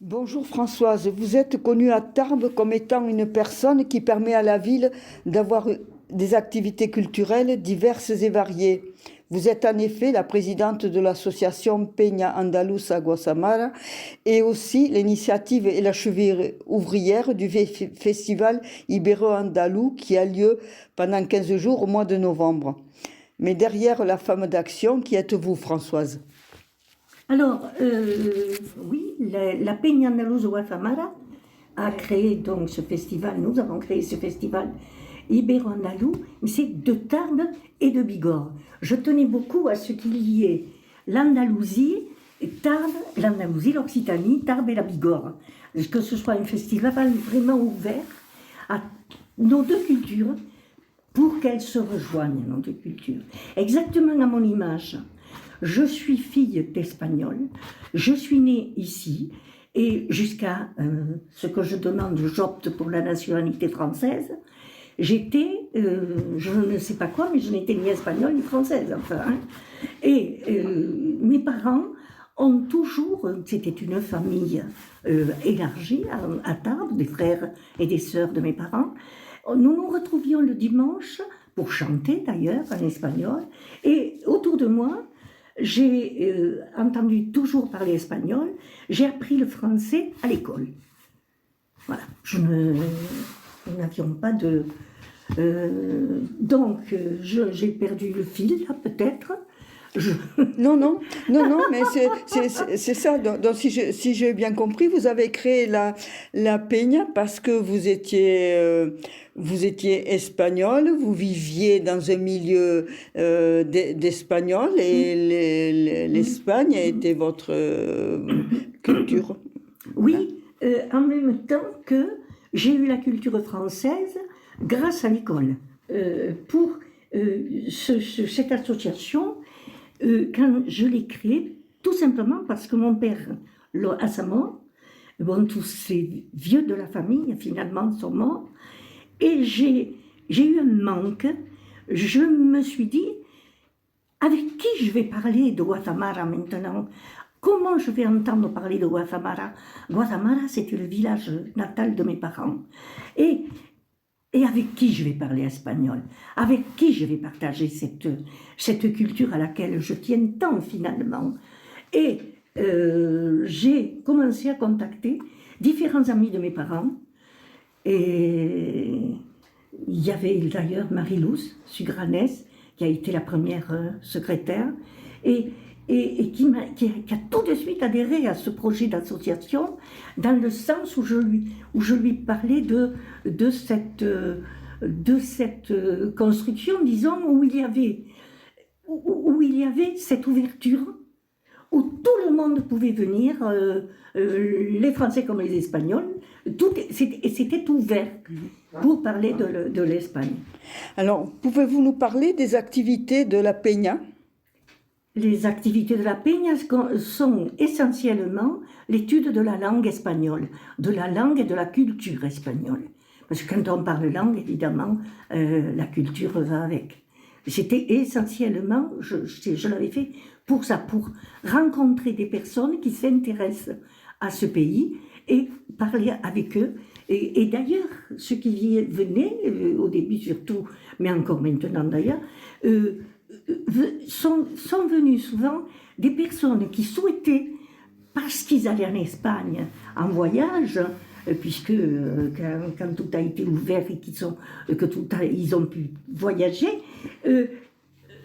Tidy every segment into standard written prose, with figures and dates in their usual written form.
Bonjour Françoise, vous êtes connue à Tarbes comme étant une personne qui permet à la ville d'avoir des activités culturelles diverses et variées. Vous êtes en effet la présidente de l'association Peña Andaluza Guasamara et aussi l'initiative et la cheville ouvrière du festival Ibéro-Andalou qui a lieu pendant 15 jours au mois de novembre. Mais derrière la femme d'action, qui êtes-vous Françoise ? Alors, oui, la Peña Andaluza Guasamara a créé donc ce festival, nous avons créé ce festival Ibéro-Andalou, mais c'est de Tarbes et de Bigorre. Je tenais beaucoup à ce qu'il y ait l'Andalousie, Tarbes, l'Andalousie, l'Occitanie, Tarbes et la Bigorre. Que ce soit un festival vraiment ouvert à nos deux cultures pour qu'elles se rejoignent, nos deux cultures. Exactement à mon image. Je suis fille d'Espagnol, je suis née ici, et jusqu'à ce que je demande, j'opte pour la nationalité française. J'étais, je ne sais pas quoi, mais je n'étais ni espagnole ni française, enfin. Hein. Et mes parents ont toujours, c'était une famille élargie à Tarbes, des frères et des sœurs de mes parents. Nous nous retrouvions le dimanche, pour chanter d'ailleurs en espagnol, et autour de moi, j'ai entendu toujours parler espagnol, j'ai appris le français à l'école. Voilà, nous n'avions pas de... donc, j'ai perdu le fil, là, peut-être. Non, mais c'est ça. Donc, si j'ai bien compris, vous avez créé la Peña parce que vous étiez espagnol, vous viviez dans un milieu d'espagnol et l'Espagne était votre culture. Oui, en même temps que j'ai eu la culture française grâce à l'école. Pour cette association, quand je l'ai créée, tout simplement parce que mon père, à sa mort, bon, tous ces vieux de la famille, finalement, sont morts, et j'ai eu un manque. Je me suis dit, avec qui je vais parler de Guasamara maintenant ? Comment je vais entendre parler de Guasamara ? Guasamara, c'était le village natal de mes parents. Et avec qui je vais parler espagnol ? Avec qui je vais partager cette culture à laquelle je tiens tant finalement ? Et j'ai commencé à contacter différents amis de mes parents. Et il y avait d'ailleurs Marie-Louce Sugranès, qui a été la première secrétaire, et qui a tout de suite adhéré à ce projet d'association, dans le sens où je lui parlais de cette construction, disons, où il y avait cette ouverture, où tout le monde pouvait venir, les Français comme les Espagnols, c'était ouvert pour parler de l'Espagne. Alors, pouvez-vous nous parler des activités de la Peña ? Les activités de la Peña sont essentiellement l'étude de la langue espagnole, de la langue et de la culture espagnole. Parce que quand on parle langue, évidemment, la culture va avec. C'était essentiellement, je l'avais fait pour ça, pour rencontrer des personnes qui s'intéressent à ce pays et parler avec eux. Et d'ailleurs, ceux qui y venaient, au début surtout, mais encore maintenant d'ailleurs, sont venus souvent des personnes qui souhaitaient, parce qu'ils allaient en Espagne en voyage, puisque quand tout a été ouvert et ils ont pu voyager,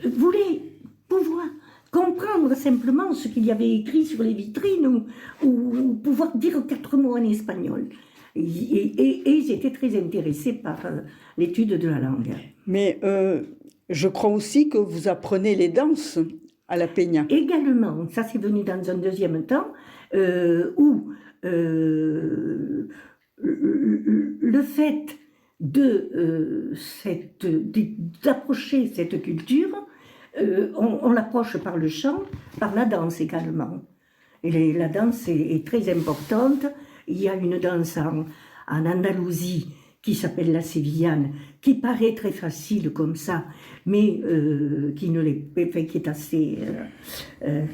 voulaient pouvoir comprendre simplement ce qu'il y avait écrit sur les vitrines ou pouvoir dire 4 mots en espagnol. Et ils étaient très intéressés par l'étude de la langue. Mais je crois aussi que vous apprenez les danses à la Peña. Également, ça c'est venu dans un deuxième temps, où le fait d'approcher cette culture, on l'approche par le chant, par la danse également. Et la danse est très importante. Il y a une danse en Andalousie qui s'appelle la sévillane, qui paraît très facile comme ça, mais qui est assez,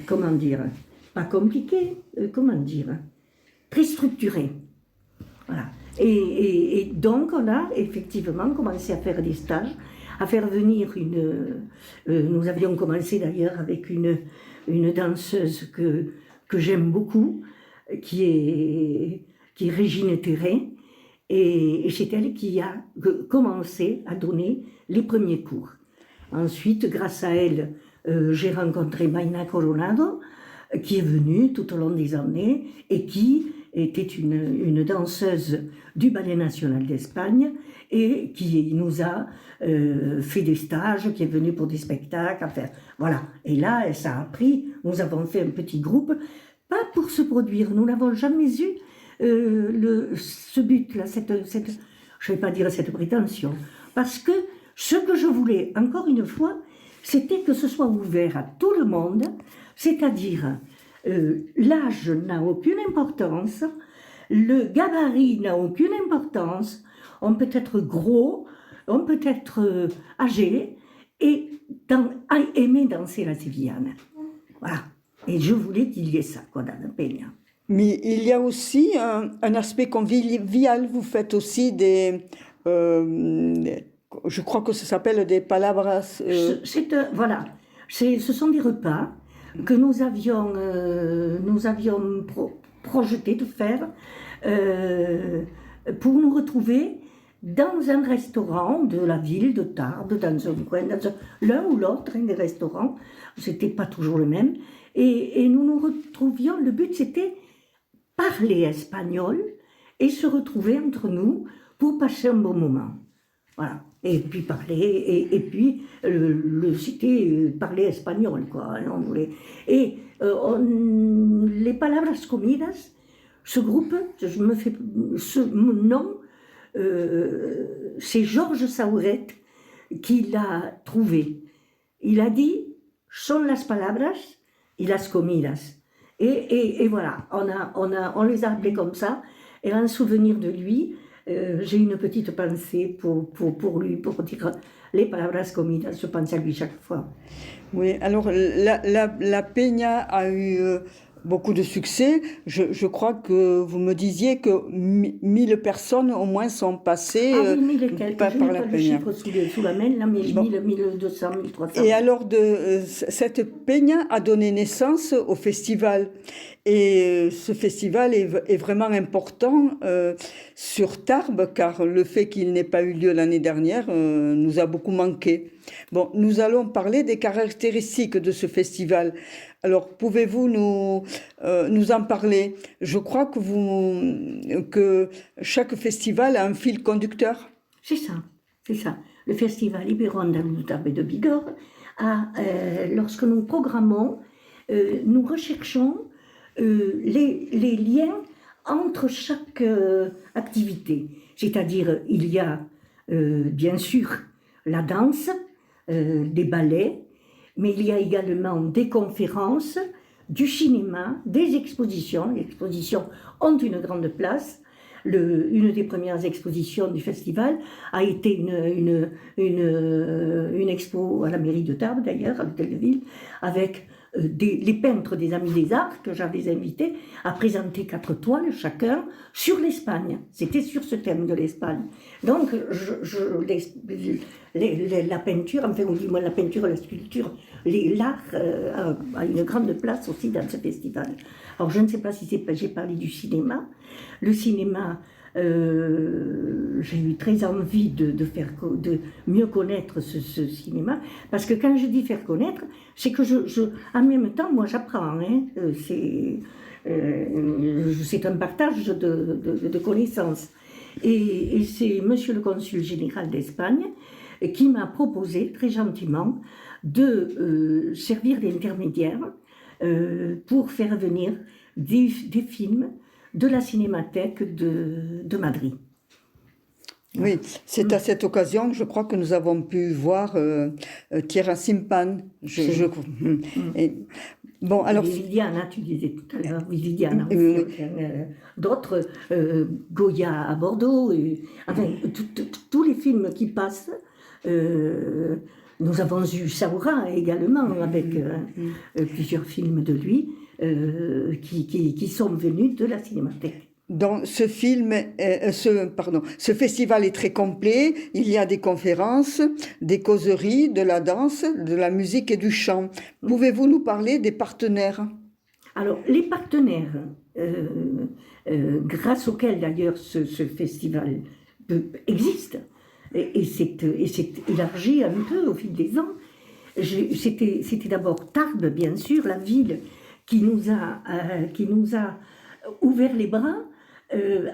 comment dire, pas compliqué, comment dire, très structuré. Voilà. Et donc, on a effectivement commencé à faire des stages, à faire venir nous avions commencé d'ailleurs avec une danseuse que j'aime beaucoup, qui est Régine Terret, et c'est elle qui a commencé à donner les premiers cours. Ensuite, grâce à elle, j'ai rencontré Maina Coronado, qui est venue tout au long des années et qui était une danseuse du Ballet National d'Espagne et qui nous a fait des stages, qui est venue pour des spectacles, enfin, voilà. Et là, ça a pris, nous avons fait un petit groupe, pas pour se produire, nous n'avons jamais eu ce but-là, je ne vais pas dire cette prétention, parce que ce que je voulais, encore une fois, c'était que ce soit ouvert à tout le monde, c'est-à-dire l'âge n'a aucune importance, le gabarit n'a aucune importance, on peut être gros, on peut être âgé et aimer danser la sévillane. Voilà. Et je voulais qu'il y ait ça, quoi, dans la peña. Mais il y a aussi un aspect convivial. Vous faites aussi je crois que ça s'appelle des palabras. Voilà. Ce sont des repas que nous avions projeté de faire pour nous retrouver dans un restaurant de la ville de Tarbes, dans un coin, l'un ou l'autre, des restaurants, c'était pas toujours le même, et nous nous retrouvions, le but c'était parler espagnol et se retrouver entre nous pour passer un bon moment. Voilà. Et puis parler, et puis c'était parler espagnol, quoi. On voulait. Et les palabras comidas, ce groupe, ce nom, c'est Georges Sauret qui l'a trouvé. Il a dit son las palabras y las comidas. Et voilà, on les a appelés comme ça. Et en souvenir de lui, j'ai une petite pensée pour lui, pour dire les palabras comidas. Je pense à lui chaque fois. Oui, alors la Peña a eu beaucoup de succès. Je crois que vous me disiez que 1000 personnes au moins sont passées oui, 1000 et quelques. par la Peña. Je n'ai pas le chiffre sous la main, là, mais 1200, 1300. Et alors, cette Peña a donné naissance au festival. Et ce festival est vraiment important sur Tarbes, car le fait qu'il n'ait pas eu lieu l'année dernière nous a beaucoup manqué. Bon, nous allons parler des caractéristiques de ce festival. Alors, pouvez-vous nous en parler? Je crois que chaque festival a un fil conducteur. C'est ça. Le festival Ibero-Andalou de Tarbes et de Bigorre lorsque nous programmons, nous recherchons les liens entre chaque activité. C'est-à-dire, il y a bien sûr la danse, des ballets, mais il y a également des conférences, du cinéma, des expositions. Les expositions ont une grande place. Une des premières expositions du festival a été une expo à la mairie de Tarbes, d'ailleurs, à l'hôtel de ville, avec les peintres des Amis des Arts que j'avais invités à présenter 4 toiles chacun sur l'Espagne. C'était sur ce thème de l'Espagne. Donc, la peinture, enfin, ou du moins la peinture, la sculpture, l'art a une grande place aussi dans ce festival. Alors, je ne sais pas si j'ai parlé du cinéma. Le cinéma, j'ai eu très envie de mieux connaître ce cinéma, parce que quand je dis faire connaître, c'est que en même temps, moi j'apprends, hein, c'est un partage de connaissances. Et c'est monsieur le consul général d'Espagne qui m'a proposé très gentiment de servir d'intermédiaire pour faire venir des films de la Cinémathèque de Madrid. Oui, c'est à cette occasion, je crois que nous avons pu voir Tierra Simpan. Bon, alors... Viridiana, tu disais tout à l'heure, Viridiana. D'autres, Goya à Bordeaux, enfin, tous les films qui passent. Nous avons eu Saoura également, avec plusieurs films de lui. qui sont venus de la Cinémathèque. Dans ce film, ce festival est très complet. Il y a des conférences, des causeries, de la danse, de la musique et du chant. Pouvez-vous nous parler des partenaires? Alors, les partenaires, grâce auxquels d'ailleurs ce festival existe, et s'est élargi un peu au fil des ans, c'était d'abord Tarbes, bien sûr, la ville qui nous a ouvert les bras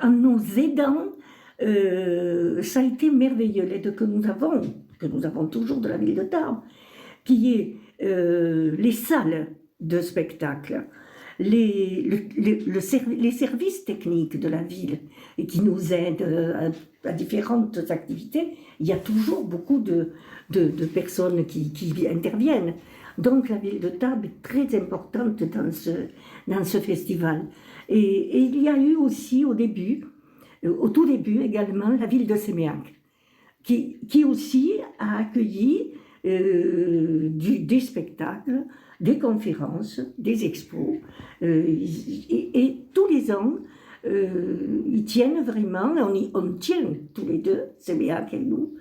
en nous aidant. Ça a été merveilleux, l'aide que nous avons toujours de la ville de Tarbes, qui est les salles de spectacle, les services techniques de la ville et qui nous aident à différentes activités. Il y a toujours beaucoup de personnes qui interviennent. Donc la ville de Tarbes est très importante dans ce festival. Et il y a eu aussi au tout début également, la ville de Séméac, qui aussi a accueilli des spectacles, des conférences, des expos. Et tous les ans, ils tiennent vraiment, on tient tous les deux, Séméac et nous,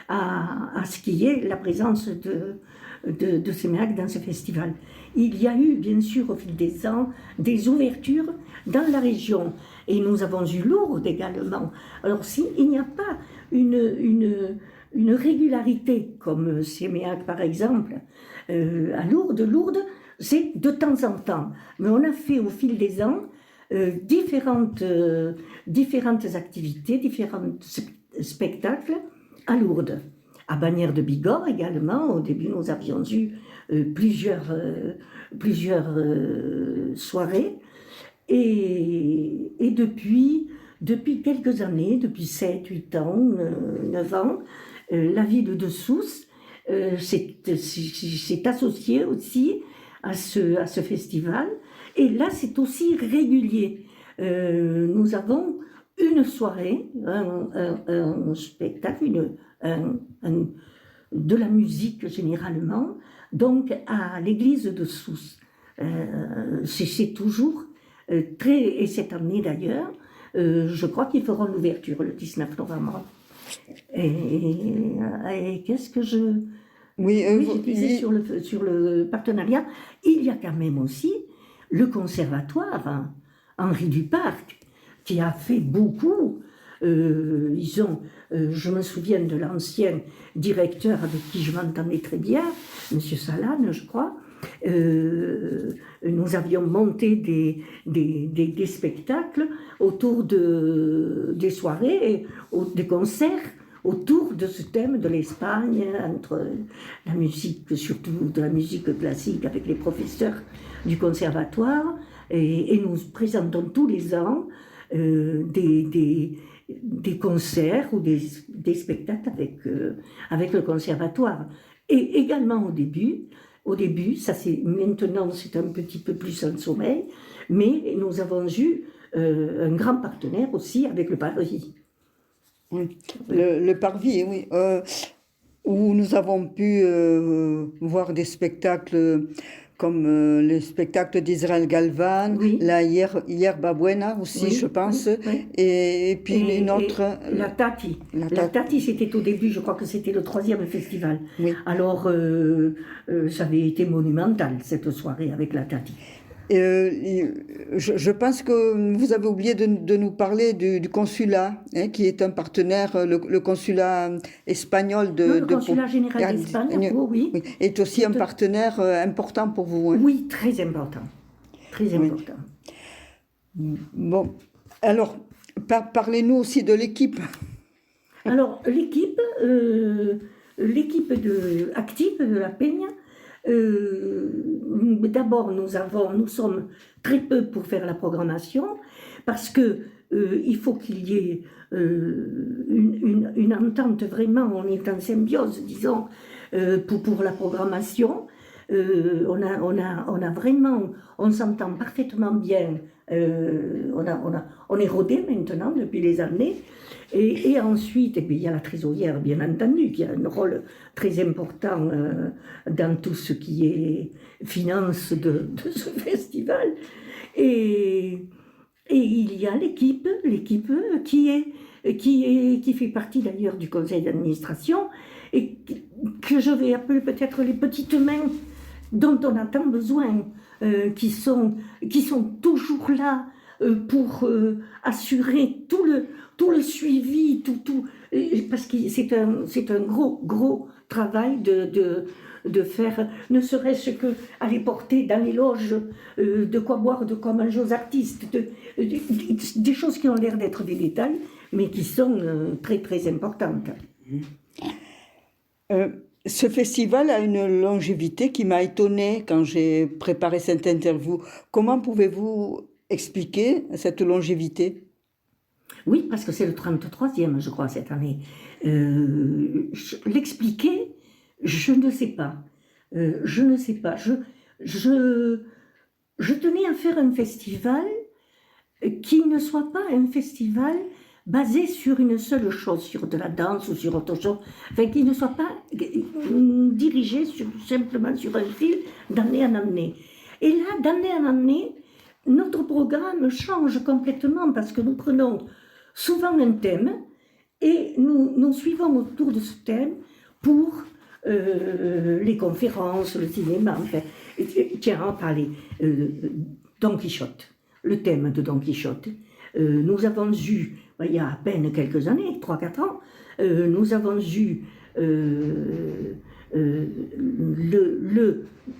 à ce qui est la présence de Séméac dans ce festival. Il y a eu, bien sûr, au fil des ans, des ouvertures dans la région. Et nous avons eu Lourdes également. Alors, s'il n'y a pas une régularité, comme Séméac par exemple, à Lourdes, c'est de temps en temps. Mais on a fait au fil des ans différentes activités, différents spectacles à Lourdes. À Bagnères de Bigorre également, au début nous avions eu plusieurs soirées. Et depuis quelques années, depuis 7, 8 ans, 9 ans, la ville de Sousse s'est associée aussi à ce festival. Et là, c'est aussi régulier. Nous avons une soirée, un spectacle, de la musique généralement, donc à l'église de Sousse. C'est toujours et cette année d'ailleurs, je crois qu'ils feront l'ouverture le 19 novembre. Et qu'est-ce que je... Oui, je disais sur le partenariat, il y a quand même aussi le conservatoire Henri Duparc, qui a fait beaucoup. Je me souviens de l'ancien directeur avec qui je m'entendais très bien, M. Salane, je crois. Nous avions monté des spectacles autour des soirées, des concerts, autour de ce thème de l'Espagne, entre la musique, surtout de la musique classique avec les professeurs du conservatoire, et nous présentons tous les ans des concerts ou des spectacles avec le conservatoire. Et également au début, maintenant c'est un petit peu plus en sommeil, mais nous avons eu un grand partenaire aussi avec le Parvis. Oui, le Parvis, oui, où nous avons pu voir des spectacles comme le spectacle d'Israël Galvan, oui. Là hier Babuena aussi, oui, je pense, oui. Et puis une autre... La Tati. La Tati, c'était au début, je crois que c'était le 3e festival. Oui. Alors, ça avait été monumental, cette soirée avec la Tati. Je pense que vous avez oublié de nous parler du consulat, qui est un partenaire, le consulat espagnol le consulat général d'Espagne, oui. Est aussi un partenaire important pour vous. Hein. Oui, très important. Très important. Oui. Bon, alors, parlez-nous aussi de l'équipe. Alors, l'équipe active de la Peña. D'abord, nous sommes très peu pour faire la programmation parce que il faut qu'il y ait une entente vraiment, on est en symbiose, disons, pour la programmation. on a vraiment, on s'entend parfaitement bien. On est rodé maintenant depuis les années. Et ensuite, et puis il y a la trésorière, bien entendu, qui a un rôle très important dans tout ce qui est finance de ce festival. Et il y a l'équipe qui fait partie d'ailleurs du conseil d'administration et que je vais appeler peut-être les petites mains dont on a tant besoin, qui sont toujours là pour assurer tout le suivi, parce que c'est un gros travail de faire, ne serait-ce que aller porter dans les loges de quoi boire, de quoi manger aux artistes, des choses qui ont l'air d'être des détails, mais qui sont très très importantes. Ce festival a une longévité qui m'a étonnée quand j'ai préparé cette interview. Comment pouvez-vous expliquer cette longévité? Oui, parce que c'est le 33e, je crois, cette année. L'expliquer, je ne sais pas. Je ne sais pas. Je tenais à faire un festival qui ne soit pas un festival basé sur une seule chose, sur de la danse ou sur autre chose, enfin, qui ne soit pas dirigé simplement sur un fil d'année en année. Et là, d'année en année, notre programme change complètement parce que nous prenons souvent un thème et nous suivons autour de ce thème pour les conférences, le cinéma, enfin. Tiens, on parlait Don Quichotte, le thème de Don Quichotte. Nous avons eu, il y a à peine quelques années, 3-4 ans, nous avons eu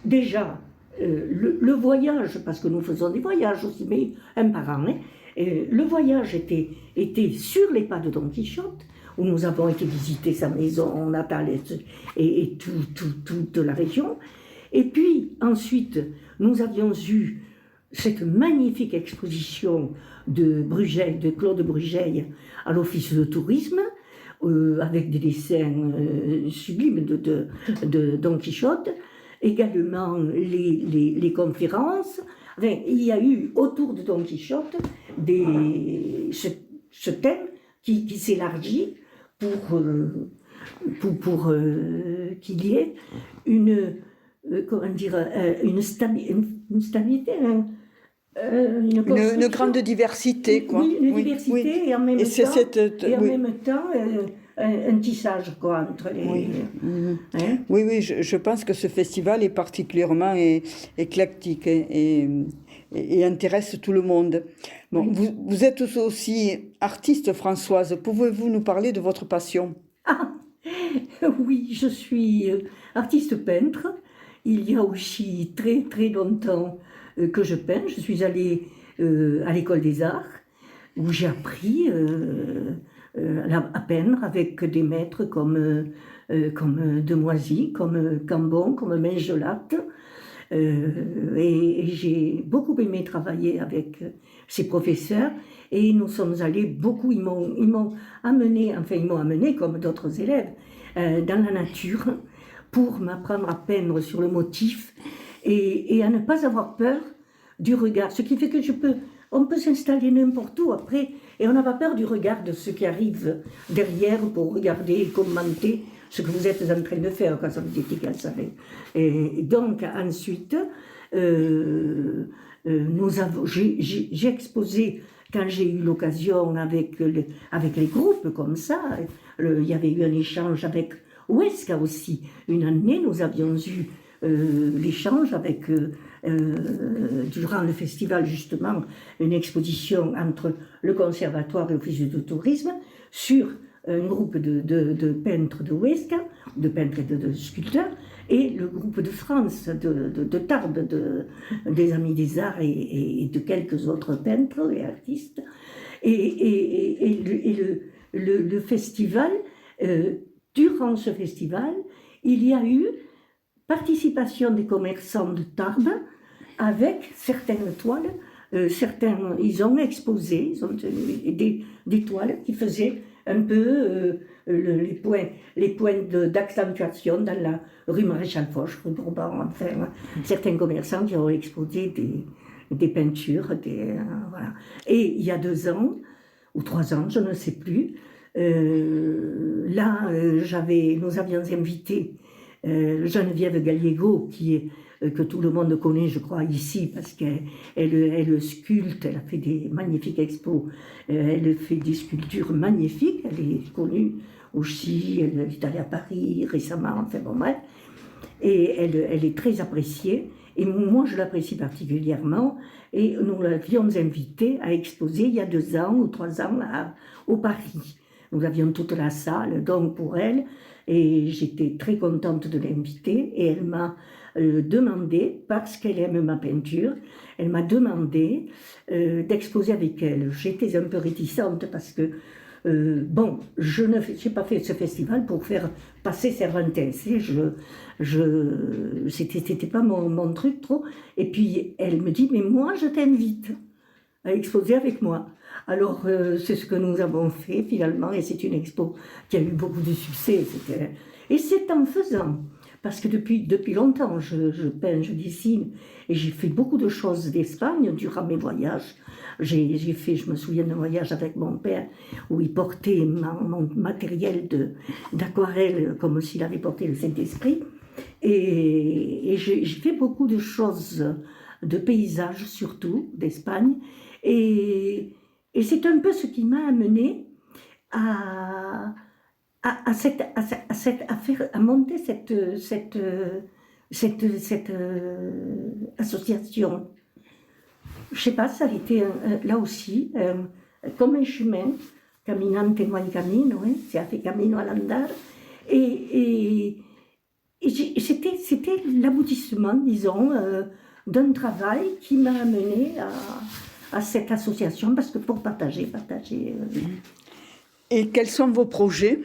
déjà le voyage, parce que nous faisons des voyages aussi, mais un par an, hein. Le voyage était sur les pas de Don Quichotte, où nous avons été visiter sa maison natale et toute la région. Et puis ensuite, nous avions eu cette magnifique exposition de Claude Brugeil à l'Office de tourisme, avec des dessins sublimes de Don Quichotte, également les conférences. Enfin, il y a eu autour de Don Quichotte ce thème qui s'élargit pour qu'il y ait une stabilité, une grande diversité, quoi. Oui, une diversité, oui. Et en même temps, un tissage, quoi, entre les... Oui, hein? oui, je pense que ce festival est particulièrement éclectique et intéresse tout le monde. Bon, oui. Vous êtes aussi artiste, Françoise. Pouvez-vous nous parler de votre passion? Ah, oui, je suis artiste peintre. Il y a aussi très très longtemps que je peins. Je suis allée à l'école des arts où j'ai appris à peindre avec des maîtres comme Demoisy, comme Cambon, comme Mengelatte. Et j'ai beaucoup aimé travailler avec ces professeurs et nous sommes allés beaucoup, ils m'ont amené comme d'autres élèves dans la nature pour m'apprendre à peindre sur le motif et à ne pas avoir peur du regard, ce qui fait que on peut s'installer n'importe où après et on n'a pas peur du regard de ceux qui arrivent derrière pour regarder et commenter ce que vous êtes en train de faire, quand ça vous est égal, ça fait. Et donc ensuite, j'ai exposé quand j'ai eu l'occasion avec les groupes comme ça. Il y avait eu un échange avec Huesca aussi. Une année, nous avions eu l'échange avec, durant le festival justement, une exposition entre le conservatoire et l'office de tourisme sur un groupe de peintres de Huesca, de peintres et de sculpteurs, et le groupe de France, de Tarbes, des Amis des Arts et de quelques autres peintres et artistes. Et le festival, durant ce festival, il y a eu participation des commerçants de Tarbes avec certaines toiles. Ils ont exposé des toiles qui faisaient un peu les points d'accentuation dans la rue Maréchal Foch, rue Bourbon, enfin, certains commerçants qui ont exposé des peintures, voilà. Et il y a 2 ans, ou 3 ans, je ne sais plus, nous avions invité Geneviève Gallego, que tout le monde connaît, je crois, ici, parce qu'elle sculpte, elle a fait des magnifiques expos, elle fait des sculptures magnifiques, elle est connue aussi, elle est allée à Paris récemment, enfin bon, bref, et elle est très appréciée, et moi je l'apprécie particulièrement, et nous l'avions invitée à exposer il y a 2 ans ou 3 ans au Paris. Nous avions toute la salle, donc pour elle, et j'étais très contente de l'inviter, et elle m'a demandé, parce qu'elle aime ma peinture, elle m'a demandé d'exposer avec elle. J'étais un peu réticente parce que, bon, je n'ai pas fait ce festival pour faire passer Cervantes, c'était pas mon truc trop, et puis elle me dit, mais moi je t'invite à exposer avec moi. Alors, c'est ce que nous avons fait finalement, et c'est une expo qui a eu beaucoup de succès. Et c'est en faisant, parce que depuis longtemps, je peins, je dessine, et j'ai fait beaucoup de choses d'Espagne durant mes voyages. Je me souviens d'un voyage avec mon père, où il portait mon matériel d'aquarelle, comme s'il avait porté le Saint-Esprit. Et j'ai fait beaucoup de choses, de paysages surtout, d'Espagne, et c'est un peu ce qui m'a amené à monter cette association. Je ne sais pas, ça a été là aussi comme un chemin, caminante no hay camino, se hace camino al andar, et c'était l'aboutissement, disons, d'un travail qui m'a amené à cette association, parce que pour partager. Et quels sont vos projets?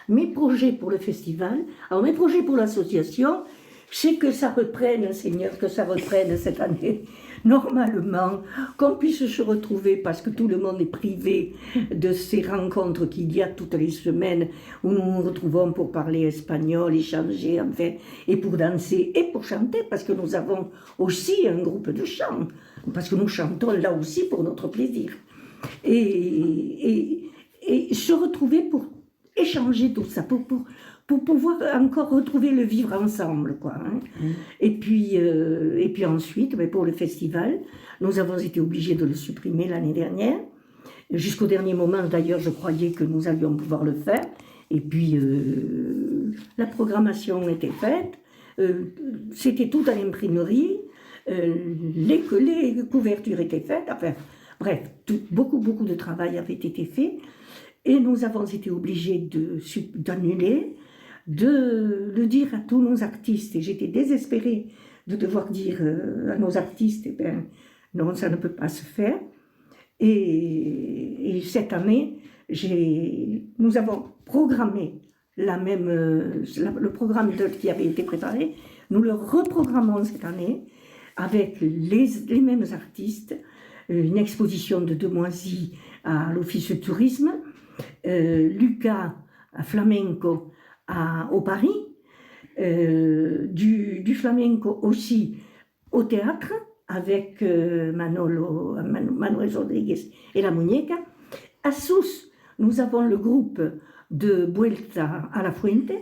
Mes projets pour le festival, alors mes projets pour l'association, c'est que ça reprenne, Seigneur, que ça reprenne cette année, normalement, qu'on puisse se retrouver, parce que tout le monde est privé de ces rencontres qu'il y a toutes les semaines, où nous nous retrouvons pour parler espagnol, échanger, enfin, et pour danser, et pour chanter, parce que nous avons aussi un groupe de chant, parce que nous chantons là aussi pour notre plaisir. Et se retrouver pour échanger tout ça, pour pouvoir encore retrouver le vivre ensemble, quoi. Et puis ensuite, pour le festival, nous avons été obligés de le supprimer l'année dernière. Jusqu'au dernier moment, d'ailleurs, je croyais que nous allions pouvoir le faire. Et puis, la programmation était faite. C'était tout à l'imprimerie. Les couvertures étaient faites. Enfin, bref, beaucoup de travail avait été fait. Et nous avons été obligés d'annuler, de le dire à tous nos artistes. Et j'étais désespérée de devoir dire à nos artistes, eh ben, non, ça ne peut pas se faire. Et cette année, nous avons programmé le programme qui avait été préparé. Nous le reprogrammons cette année avec les mêmes artistes. Une exposition de Demoisy à l'Office du tourisme, Lucas à flamenco au Paris, du flamenco aussi au théâtre avec Manuel Rodriguez et la Muñeca. À Sousse, nous avons le groupe de Vuelta a la Fuente,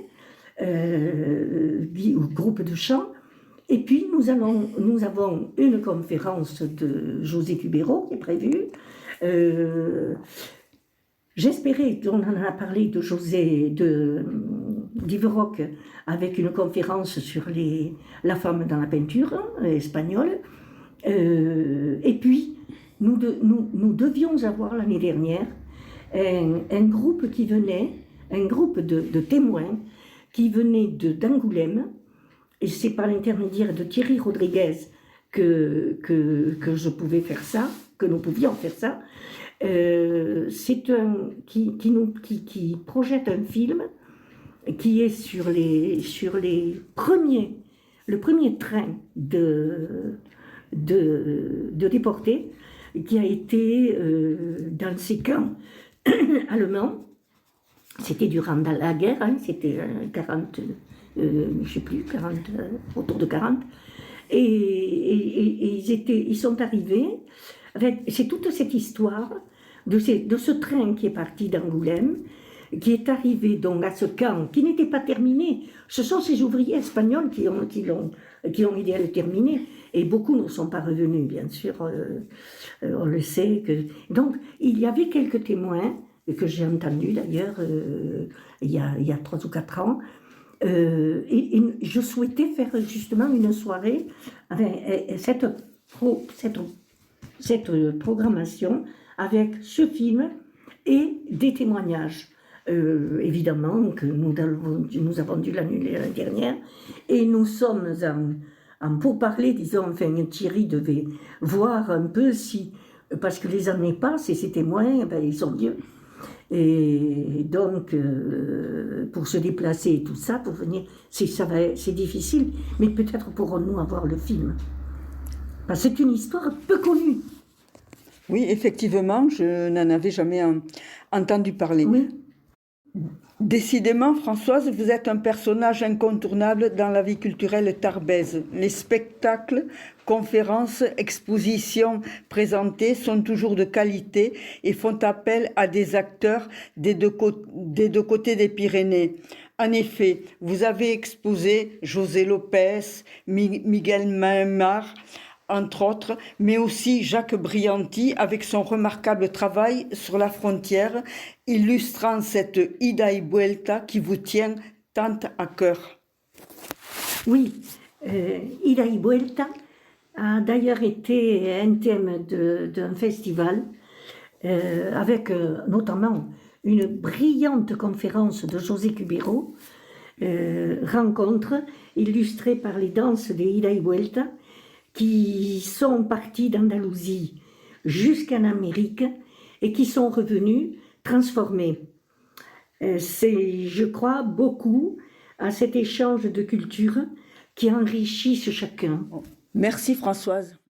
groupe de chant. Et puis nous avons une conférence de José Cubero qui est prévue. J'espérais, on en a parlé de José, d'Iveroc, avec une conférence sur la femme dans la peinture espagnole. Et puis, nous devions avoir l'année dernière un groupe qui venait, un groupe de témoins qui venait d'Angoulême, et c'est par l'intermédiaire de Thierry Rodriguez que je pouvais faire ça, que nous pouvions faire ça. C'est qui projette un film qui est sur le premier train de déportés qui a été dans ces camps allemands. C'était durant la guerre, hein, c'était 40, je sais plus, 40, autour de 40. Et ils sont arrivés. C'est toute cette histoire de ce train qui est parti d'Angoulême, qui est arrivé donc à ce camp, qui n'était pas terminé. Ce sont ces ouvriers espagnols qui ont aidé à le terminer. Et beaucoup ne sont pas revenus, bien sûr, on le sait. Donc, il y avait quelques témoins, que j'ai entendus d'ailleurs il y a 3 ou 4 ans, et je souhaitais faire justement une soirée avec cette programmation, avec ce film et des témoignages. Évidemment que nous avons dû l'annuler l'année dernière, et nous sommes en pourparlers, disons, enfin Thierry devait voir un peu si, parce que les années passent et ces témoins, ben, ils sont vieux. Et donc, pour se déplacer et tout ça, pour venir, c'est difficile, mais peut-être pourrons-nous avoir le film. Parce que c'est une histoire peu connue. Oui, effectivement, je n'en avais jamais entendu parler. Oui. Décidément, Françoise, vous êtes un personnage incontournable dans la vie culturelle tarbaise. Les spectacles, conférences, expositions présentées sont toujours de qualité et font appel à des acteurs des deux côtés des Pyrénées. En effet, vous avez exposé José Lopez, Miguel Maimar, entre autres, mais aussi Jacques Brianti avec son remarquable travail sur la frontière, illustrant cette ida y vuelta qui vous tient tant à cœur. Oui, ida y vuelta a d'ailleurs été un thème d'un festival avec notamment une brillante conférence de José Cubero, rencontre illustrée par les danses des ida y vuelta, qui sont partis d'Andalousie jusqu'en Amérique et qui sont revenus transformés. C'est, je crois, beaucoup à cet échange de cultures qui enrichissent chacun. Merci Françoise.